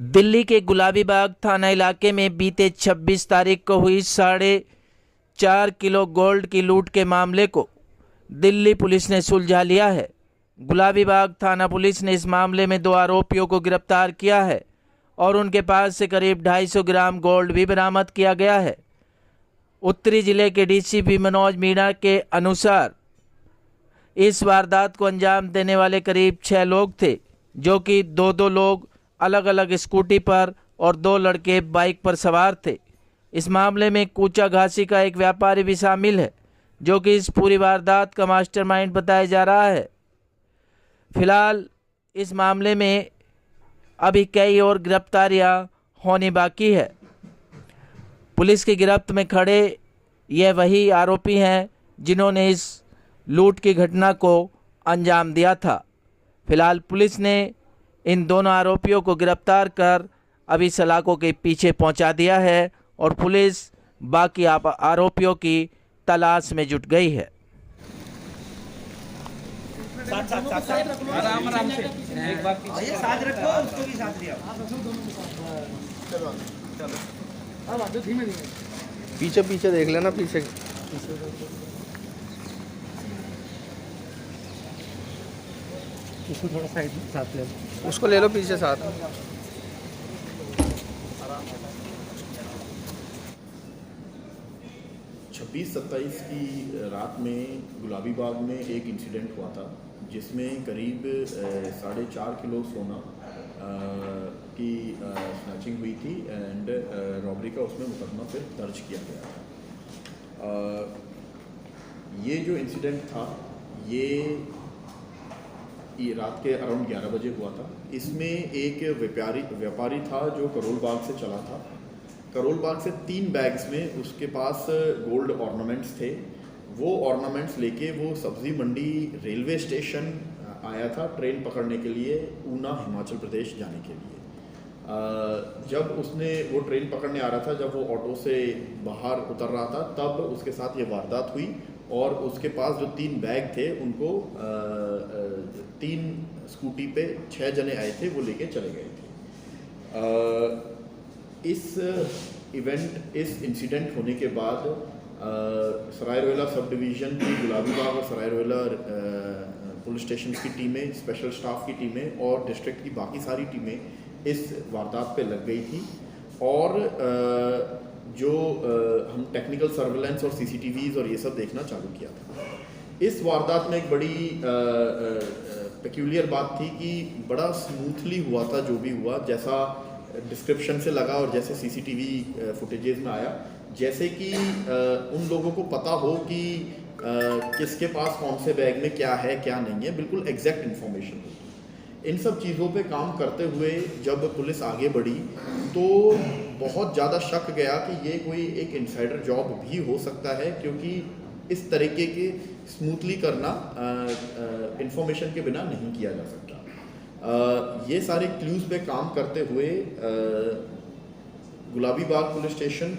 दिल्ली के गुलाबी बाग थाना इलाके में बीते 26 तारीख को हुई 4.5 किलो गोल्ड की लूट के मामले को दिल्ली पुलिस ने सुलझा लिया है। गुलाबी बाग थाना पुलिस ने इस मामले में 2 आरोपियों को गिरफ्तार किया है और उनके पास से करीब 250 ग्राम गोल्ड भी बरामद किया गया है। उत्तरी जिले के डीसीपी मनोज मीणा के अनुसार इस वारदात को अंजाम देने वाले करीब 6 लोग थे, जो कि 2 लोग अलग अलग स्कूटी पर और 2 लड़के बाइक पर सवार थे। इस मामले में कूचा घासी का एक व्यापारी भी शामिल है, जो कि इस पूरी वारदात का मास्टरमाइंड बताया जा रहा है। फिलहाल इस मामले में अभी कई और गिरफ्तारियां होनी बाकी है। पुलिस की गिरफ्त में खड़े ये वही आरोपी हैं जिन्होंने इस लूट की घटना को अंजाम दिया था। फिलहाल पुलिस ने इन दोनों आरोपियों को गिरफ्तार कर अभी सलाखों के पीछे पहुंचा दिया है और पुलिस बाकी आरोपियों की तलाश में जुट गई है। आराम से एक बार साथ रखो, उसको भी साथ लिया। चलो धीमे पीछे पीछे देख लेना, पीछे उसको थोड़ा साइड साथ ले, उसको ले लो पीछे साथ। 26-27 की रात में गुलाबी बाग में एक इंसिडेंट हुआ था, जिसमें करीब 4.5 किलो सोना की स्नैचिंग हुई थी एंड रॉबरी का उसमें मुकदमा फिर दर्ज किया गया था। ये जो इंसिडेंट था ये रात के अराउंड 11 बजे हुआ था। इसमें एक व्यापारी था जो करोल बाग से चला था। करोल बाग से 3 बैग्स में उसके पास गोल्ड ऑर्नामेंट्स थे। वो ऑर्नामेंट्स लेके वो सब्जी मंडी रेलवे स्टेशन आया था ट्रेन पकड़ने के लिए, ऊना हिमाचल प्रदेश जाने के लिए। जब उसने वो ट्रेन पकड़ने आ रहा था, जब वो ऑटो से बाहर उतर रहा था, तब उसके साथ ये वारदात हुई और उसके पास जो 3 बैग थे उनको 3 स्कूटी पे 6 जने आए थे, वो लेके चले गए थे। इस इंसिडेंट होने के बाद सराय रोहिला सब डिवीज़न की गुलाबी बाग और सराय रोहिला पुलिस स्टेशन की टीमें, स्पेशल स्टाफ की टीमें और डिस्ट्रिक्ट की बाकी सारी टीमें इस वारदात पे लग गई थी और हम टेक्निकल सर्वेलेंस और CCTVs और ये सब देखना चालू किया था। इस वारदात में एक बड़ी पेक्यूलियर बात थी कि बड़ा स्मूथली हुआ था जो भी हुआ, जैसा डिस्क्रिप्शन से लगा और जैसे CCTV फुटेजेस में आया, जैसे कि उन लोगों को पता हो कि किसके पास कौन से बैग में क्या है क्या नहीं है, बिल्कुल एग्जैक्ट इन्फॉर्मेशन होती। इन सब चीज़ों पे काम करते हुए जब पुलिस आगे बढ़ी तो बहुत ज़्यादा शक गया कि ये कोई एक इनसाइडर जॉब भी हो सकता है, क्योंकि इस तरीके के स्मूथली करना इंफॉर्मेशन के बिना नहीं किया जा सकता। ये सारे क्लूज़ पे काम करते हुए गुलाबी बाग पुलिस स्टेशन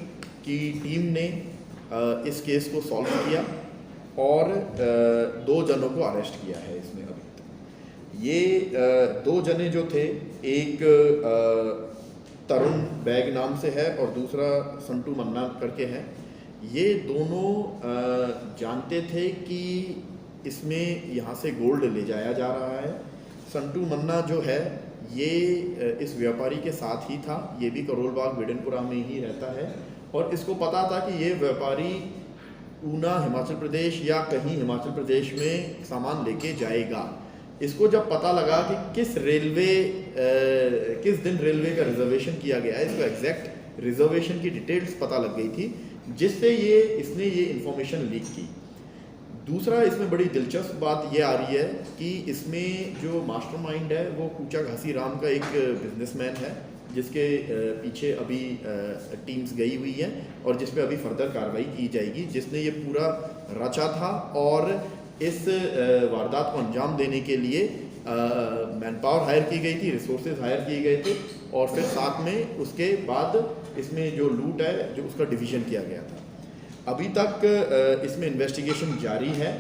की टीम ने इस केस को सॉल्व किया और 2 जनों को अरेस्ट किया है इसमें अभी तक। ये 2 जने जो थे, एक तरुण बैग नाम से है और दूसरा संटू मन्ना करके है। ये दोनों जानते थे कि इसमें यहाँ से गोल्ड ले जाया जा रहा है। संटू मन्ना जो है ये इस व्यापारी के साथ ही था, ये भी करोल बाग बिडनपुरा में ही रहता है और इसको पता था कि ये व्यापारी ऊना हिमाचल प्रदेश या कहीं हिमाचल प्रदेश में सामान लेके जाएगा। इसको जब पता लगा कि किस दिन रेलवे का रिजर्वेशन किया गया है, इसको एग्जैक्ट रिजर्वेशन की डिटेल्स पता लग गई थी, जिससे इसने ये इंफॉर्मेशन लीक की। दूसरा इसमें बड़ी दिलचस्प बात ये आ रही है कि इसमें जो मास्टरमाइंड है वो कूचा घासी राम का एक बिजनेसमैन है, जिसके पीछे अभी टीम्स गई हुई हैं और जिस पे अभी फर्दर कार्रवाई की जाएगी, जिसने ये पूरा रचा था और इस वारदात को अंजाम देने के लिए मैन पावर हायर की गई थी, रिसोर्सेज हायर किए गए थे और फिर साथ में उसके बाद इसमें जो लूट है जो उसका डिवीज़न किया गया था। अभी तक इसमें इन्वेस्टिगेशन जारी है।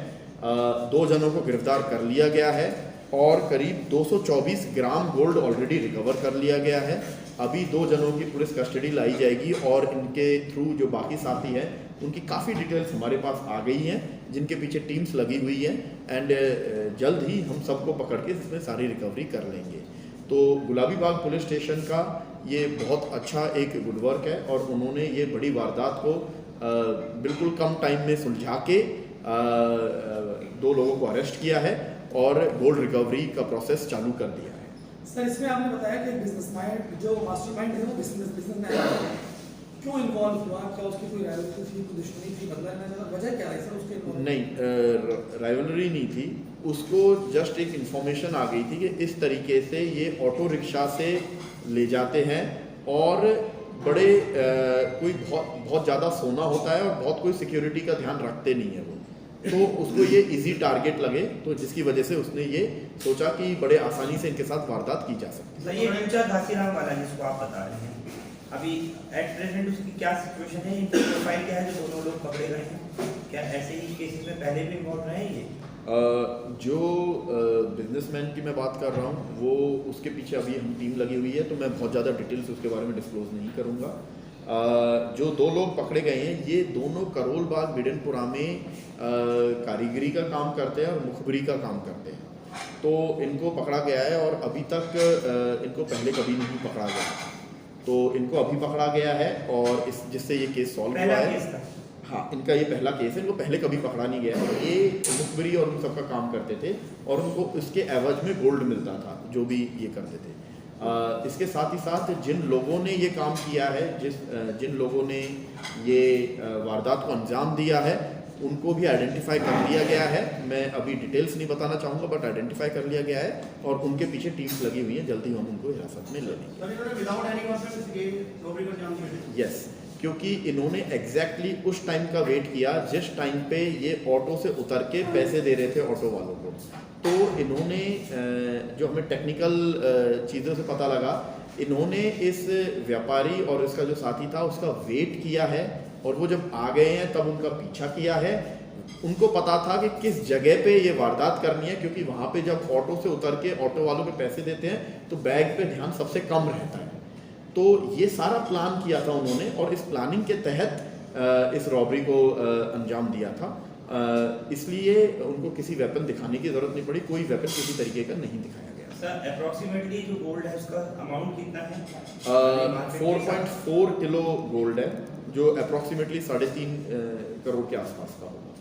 2 जनों को गिरफ्तार कर लिया गया है और करीब 224 ग्राम गोल्ड ऑलरेडी रिकवर कर लिया गया है। अभी 2 जनों की पुलिस कस्टडी लाई जाएगी और इनके थ्रू जो बाकी साथी हैं उनकी काफ़ी डिटेल्स हमारे पास आ गई हैं, जिनके पीछे टीम्स लगी हुई हैं एंड जल्द ही हम सबको पकड़ के इसमें सारी रिकवरी कर लेंगे। तो गुलाबी बाग पुलिस स्टेशन का ये बहुत अच्छा एक गुड वर्क है और उन्होंने ये बड़ी वारदात को बिल्कुल कम टाइम में सुलझा के 2 लोगों को अरेस्ट किया है और गोल्ड रिकवरी का प्रोसेस चालू कर दिया है। सर, इसमें आपने बताया कि बिजनेसमैन जो मास्टरमाइंड है वो बिजनेसमैन क्यों इन्वॉल्व हुआ? क्या उसकी कोई राइवलरी थी, कोई दुश्मनी थी, बदला लेने का वजह क्या है सर उसके? नहीं, राइवलरी नहीं थी, उसको जस्ट एक इन्फॉर्मेशन आ गई थी कि इस तरीके से ये ऑटो रिक्शा से ले जाते हैं और बड़े कोई बहुत ज़्यादा सोना होता है और बहुत कोई सिक्योरिटी का ध्यान रखते नहीं है वो, तो उसको ये इजी टारगेट लगे, तो जिसकी वजह से उसने ये सोचा कि बड़े आसानी से इनके साथ वारदात की जा सकती है। सर, ये नीचा घासीराम वाला जिसको आप बता रहे हैं, अभी एट प्रेजेंट उसकी क्या सिचुएशन है, इनकी प्रोफाइल क्या है जो दोनों लोग पकड़े गए हैं? क्या ऐसे ही केसेस में पहले भी इन्वॉल्व रहे ये? जो बिजनेसमैन की मैं बात कर रहा हूँ वो उसके पीछे अभी हम टीम लगी हुई है, तो मैं बहुत ज़्यादा डिटेल्स उसके बारे में डिस्क्लोज नहीं करूँगा। जो 2 लोग पकड़े गए हैं ये दोनों करोल बाग बिडनपुरा में कारीगरी का काम करते हैं और मुखबरी का काम करते हैं, तो इनको पकड़ा गया है और अभी तक इनको पहले कभी नहीं पकड़ा गया, तो इनको अभी पकड़ा गया है और इस जिससे ये केस सॉल्व हुआ है। हाँ, इनका ये पहला केस है, इनको पहले कभी पकड़ा नहीं गया है। ये मुखबरी और उन सबका काम करते थे और उनको इसके एवज में गोल्ड मिलता था जो भी ये करते थे। इसके साथ ही साथ जिन लोगों ने ये काम किया है, जिन लोगों ने ये वारदात को अंजाम दिया है उनको भी आइडेंटिफाई कर लिया गया है। मैं अभी डिटेल्स नहीं बताना चाहूँगा बट आइडेंटिफाई कर लिया गया है और उनके पीछे टीम्स लगी हुई हैं, जल्दी हम उनको हिरासत में ले लेंगे। यस, क्योंकि इन्होंने एग्जैक्टली उस टाइम का वेट किया जिस टाइम पे ये ऑटो से उतर के पैसे दे रहे थे ऑटो वालों को, तो इन्होंने जो हमें टेक्निकल चीज़ों से पता लगा, इन्होंने इस व्यापारी और इसका जो साथी था उसका वेट किया है और वो जब आ गए हैं तब उनका पीछा किया है। उनको पता था कि किस जगह पे ये वारदात करनी है, क्योंकि वहाँ पे जब ऑटो से उतर के ऑटो वालों के पैसे देते हैं तो बैग पे ध्यान सबसे कम रहता है, तो ये सारा प्लान किया था उन्होंने और इस प्लानिंग के तहत इस रॉबरी को अंजाम दिया था। इसलिए उनको किसी वेपन दिखाने की ज़रूरत नहीं पड़ी, कोई वेपन किसी तरीके का नहीं दिखाया गया। सर, अप्रोक्सीमेटली जो गोल्ड है उसका अमाउंट कितना है? 4.4 किलो गोल्ड है जो अप्रोक्सीमेटली 3.5 करोड़ के आसपास का होगा।